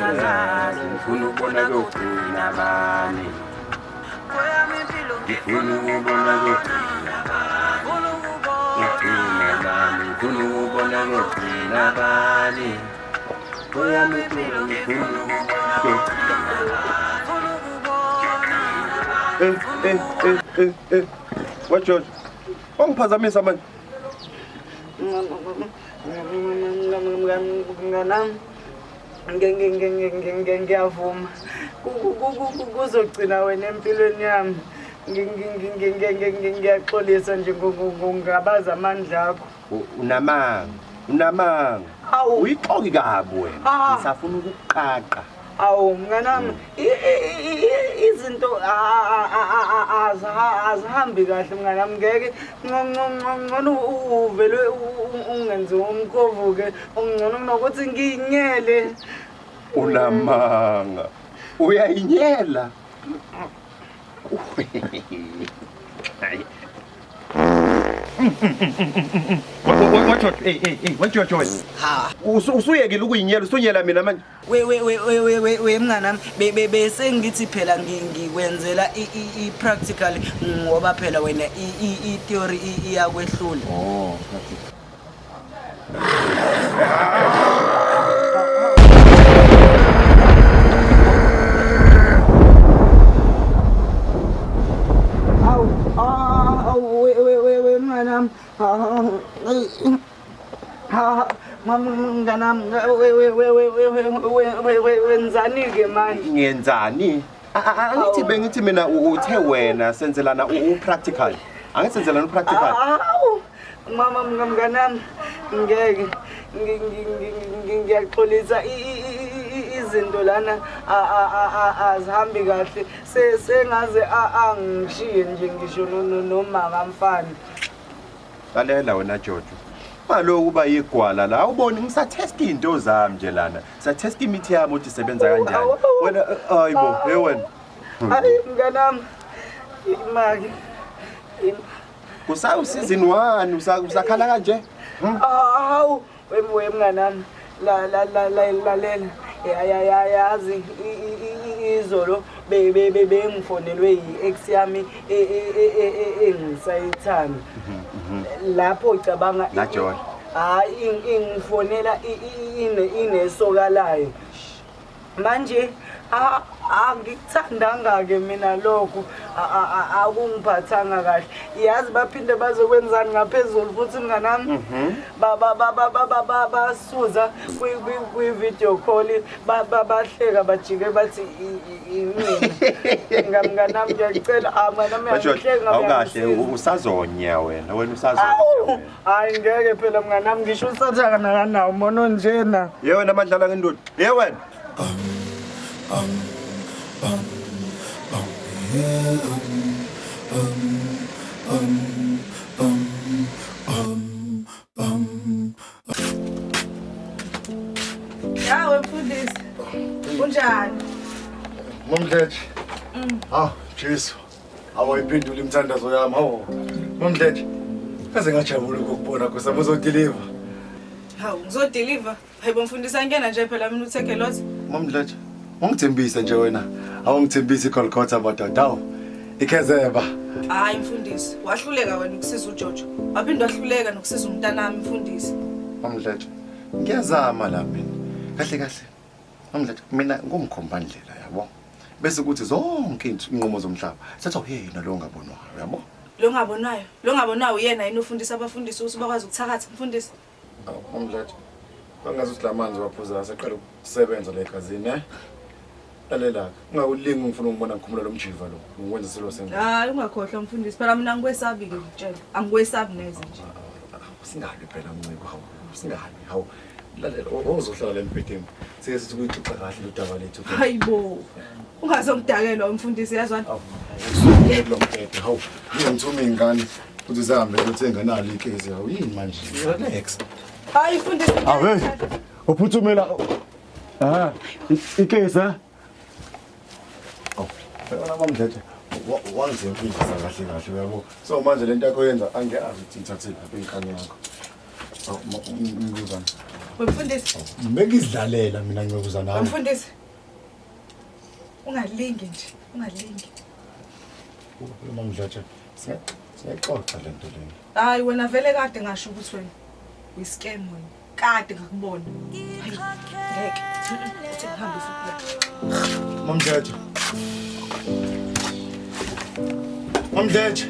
ngingazazi ngifuna ukubona kugcina bani kweyami impilo ngifuna ukubona kugcina bani ngigcina bani ngifuna ukubona kugcina bani kweyami impilo ngifuna ukubona kugcina bani What George? Wangiphazamisa manje. Nganam ngiyavuma kuzogcina wena empilweni yami ngiyaxolisa nje ngabaza amandla akho unamanga uyixoki kabi wena ngisafuna ukuqaqa awu mnganami izinto azihambi kahle mnganami ngeke ngcono uvele ungenzi umkhovu ke ongcono kunokuthi ngiyinyele unamanga uyayinyela What you doing? Ha. Usuyekile ukuyinyela, usunyela mina manje. We mnganami bese ngithi phela ngikwenzela i-practical ngoba phela wena i-theory iyakwehlula. Oh, practical. We mnganami. Mnganami wenzani ke manje? Ngiyenzani? Angithi bengithi mina uthe wena senzelana upractical. Angisenzelana upractical. Mama mnganami ngeke ngiyaxolisa izinto lana azihambi kahle sengaze angishiye nje ngisho noma kamfana. Lalela wena Jojo. Maloku kuba igwala la ubone ngisatest into zami nje lana. Satest imithi yami ukuthi isebenza kanjani. Wena hayibo hey wena. Hayi mnganami. Imali. Kusawusizini 1 usakhala kanje? Awu we mnganami lalela yazi izolo bengifonelwe yi-ex yami engisayithanda lapho icabanga la John hayi ingifonela inesokalayo manje angikuthandanga ke mina lokho akungiphathanga kahle yazi baphinde bazokwenzani ngaphezulu futhi mnganami basuza kwi video call bahleka bajike bathi mina ngamnganami ngiyacela manje ngiyahleka awukahle usazonya wena usazonya hayi ngeke phela mnganami ngisho usathaka nakanawo mono njena yewena amadlala ngendoda yewena yawe mfundisi kunjani Momdleje Jesu awayiphendula imthandazo yami Momdleje kaze ngajabula ukubona kusama uzodeliver hawu ngizodeliver hayibo mfundisi angena nje phela mina utheke lot Momdleje ungithembisa nje wena awungithembisa iGolgotha madadawo ikhezeba hayi mfundisi wahluleka wena ukusiza uJojo waphinde wahluleka nokusiza umntanami mfundisi Momdleje ngiyazama la mina kahle Momdleje mina ngumkhombandlela yabo bese ukuthi zonke inqumo zomhlaba sethu yena lo ngabonwayo yabo lo ngabonwayo yena yini ufundisa abafundisi ukuthi bakwazi ukuthakatha mfundisi Momdleje bangazi ukuthi lamanzi waphuza seqala ukusebenza la egazini lalela ungawulingi ngifuna ukubona ngikhumula lo mjiva lo ngikwenza silo senza hayi ungakhohlwa mfundisi phela mina ngikwesabi ke ukutshela angikwesabi neze nje singabi phela mnciko hawu singabi hawu lalela uzohlala la empedeni sike sithi kuyixoxa kahle lo daba lethu hayibo ungazomdakelwa umfundisi yazwana lo mpede hawu ngithuma ingane ukuthi sihambe ukuthenga nalo ikezi hawu yini manje relax hayi mfundisi awe uphuthumela ikezi Wena Momdleje wangizemfundisa kahle yabo so manje lento yakho yenza angiyazi ukuthi ngithathele lapha enkani yakho ngizana mfundisi mengizidlalela mina ngiyokuzana nawe mfundisi Ungalingi nje, ungalingi. Mamdletshe, siyayixoxa le nto leyo. Hayi wena vele kade ngasho ukuthi wena uyiscam wena. Kade ngakubona. Hayi, ngeke. Uthi ngihambe futhi. Mamdletshe. Mamdletshe.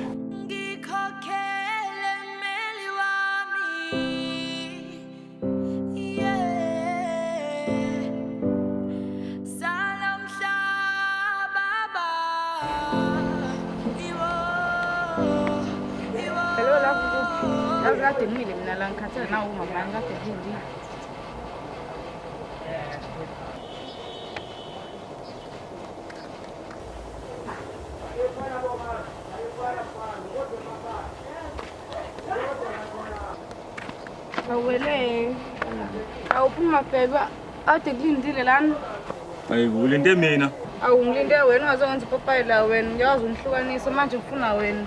Kade ngimile mina la ngikhathele nawe umamani kade ngindi. Awele. Awuphuma bheba ade kulindile lana. Hayibo ulinde mina. Awungilinde wena ungazongenza ipapayi la wena uyazi umhlukanisa manje ngifuna wena.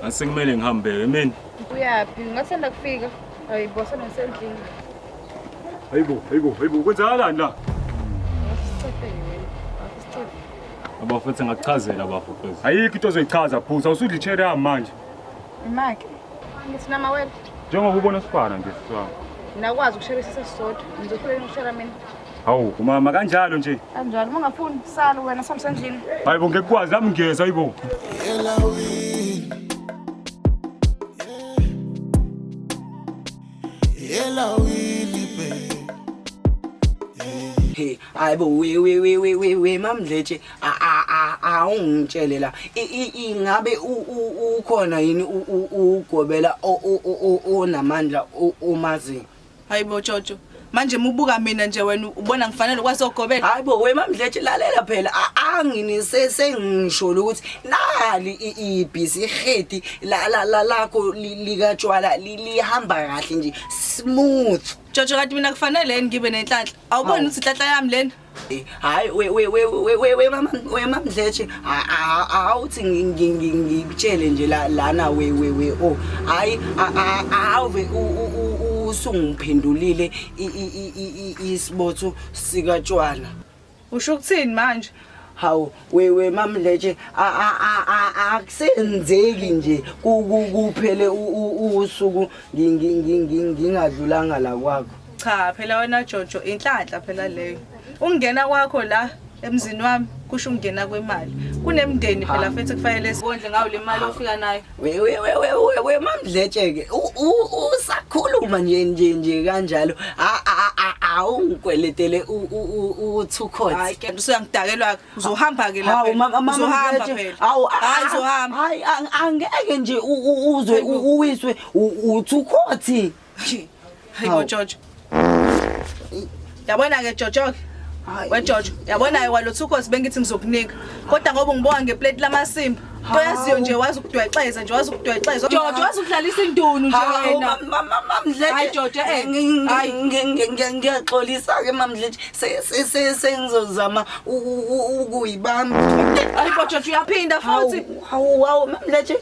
Asekumele ngihambe mina. Kuyaphi? Ngathanda kufika. Hayibo senosendlini. Hayibo kwenzakalani la? Ngasicephe wena. Asicephe. Abafuthi ngakuchazela abafuthi. Ayikho into ozoyichaza phuza usudla ichere yami manje. Imaki. Ngithi namawele. Njengoba ubona sifana nje siswami. Nakwazi ukusherisisa sisodwa. Ngizokhuleka ngishera mina. Hawu umama kanjalo nje. Kanjalo ungafuni sala wena samsendlini. Hayibo ngekwazi nami ngiyeza hayibo. Hey, hayibo we Mamdletshe awungitshele la. Ingabe ukhona yini ugobela onamandla umazi? Hayibo Jojo. Manje mubuka mina nje wena ubona ngifanele kwasogobela. Hayibo we Mamdletshe lalela phela anginise sengisho ukuthi nali ibhisi ihedi lakho likatshwala lihamba kahle nje smooth. Jojo kade mina kufanele ngibe nenhlanhla. Awuboni ukuthi inhlanhla yami lena? Hayi we Mamdletshe awuthi ngikutshele nje lana we oh hayi awuve usungiphendulile isibotho sikatshwala. Usho ukuthini manje? Hawu we Mamdletshe akusenzeki nje kuphele usuku ngingadlulanga la kwakho. Cha phela wena Jojo inhlanhla phela leyo. Ungena kwakho la emzini wami kusho ungena kwemali. Kunemndeni phela futhi kufanele sikondle ngawo le mali ofika nayo. We Mamdletshe ke usakhuluma nje kanjalo awungikweletele uthukhothi. Hayi ke usuyangidakelwa uzohamba ke la. Hawu uzohamba phela. Hayi uzohamba. Hayi angeke nje uzwe uwiswe uthukhothi. Hayibo Jojo. Yabona ke Jojo. We Jojo, yabona walothukosi bengithi ngizokunika. Kodwa ngoba ngibonga ngeplate lamasimba. Toyaziyo nje wazi ukudwexeza nje wazi ukudwexeza. Jojo wazi ukudlalisa indunu nje wena. Mamdletshe. Hayi Jojo ngiyaxolisa ke Mamdletshe sengizozama ukuyibamba. Hayibo Jojo uyaphinda futhi. Hawu Mamdletshe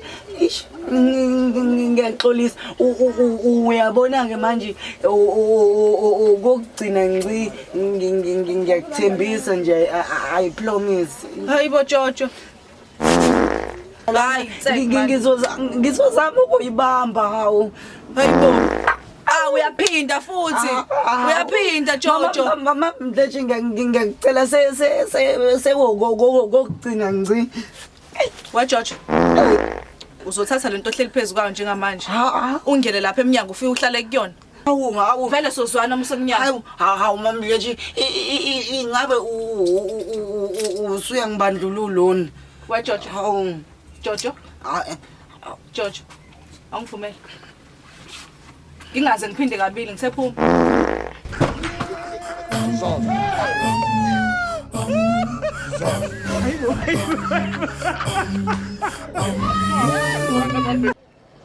ngiyaxolisa uyabona ke manje kokugcina ngci ngiyakuthembisa nje I promise. Hayibo Jojo. Hayi ngizozama ukuyibamba hawu. Hayibo. Uyaphinda futhi. Uyaphinda Jojo. Mamdletshe ngiyacela kokugcina ngci. Wa Jojo. Uzothatha lento ohleli phezulu kwayo njengamanje. Ungene lapha eminyango ufike uhlale kuyona. Hawu vele sozwana umsekunyawo. Hawu Mamdletshe ingabe usuyangibandlulula lona. Wa Jojo. Hawu Jojo. Jojo. Angivumeli. Ngingaze ngiphinde kabili ngisephuma.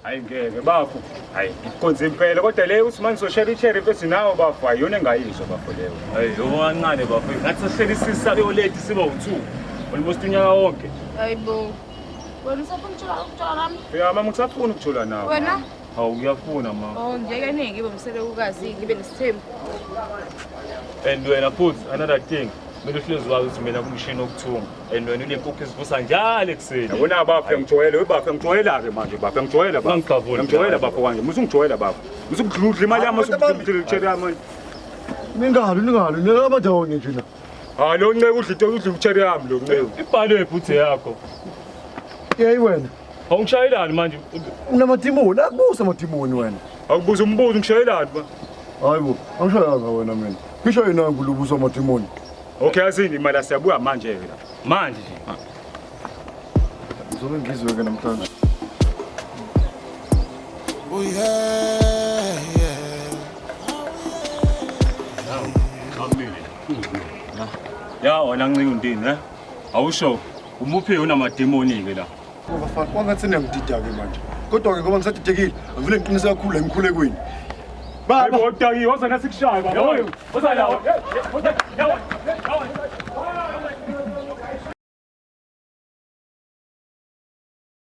Hayi ngeke bafu. Hayi ngikonze impela kodwa le uthi manje soshare icherry bese nawo bafu ayona engayizwa bafu leyo. Hayi yebo kancane bafu. Ngathi sihlelisisa leyo lady siba u2. Almost unyaka wonke. Hayibo. Wena usafuna ukuthola nami? Ya mama ngisafuna ukuthola nawe. Wena? Hawu ngiyafuna mama. Oh ngeke ningi ngibe umselekukazi ngibe nesithembu. And wena futhi another thing. kumele uhlezi wazi ukuthi mina kumshini okuthunga and wena unenkukhu ezivusa njalo ekuseni. Yabona bafo ngijwayele, bafo ngijwayela-ke manje bafo ngijwayela bafo. Ungicavuli. Ngijwayela bafo kanje, musungijwayela bafo. Musungidludla imali yami usungidludla yami. Ningalo, ningabadawonye nje na. Hayi lo nceke udla ucherry yami lo nceke. Ibhalwe ibhuthe yakho. Yeyi wena, Awungishayelani manje? unamatimoni, akubusa amatimoni wena. Akubuza umbuzo ngishayelani ba? Hayi bo, angishayanga wena mina. Ngisho yena ngulubusa amatimoni. Okay yazini imali asiyabuya manje ke la. Manje Ngizobe ngizwe-ke namhlanje. Oh yeah, yeah. ya wena ncike undini awusho umuphi unamademoni ke la. Bafana, kwangathi niyangidida-ke manje. Kodwa-ke ngoba ngisadidekile, angivele ngiqinise kakhulu la emkhulekweni. Hayi bo Dagi, woza nasikushaya baba. Woza la.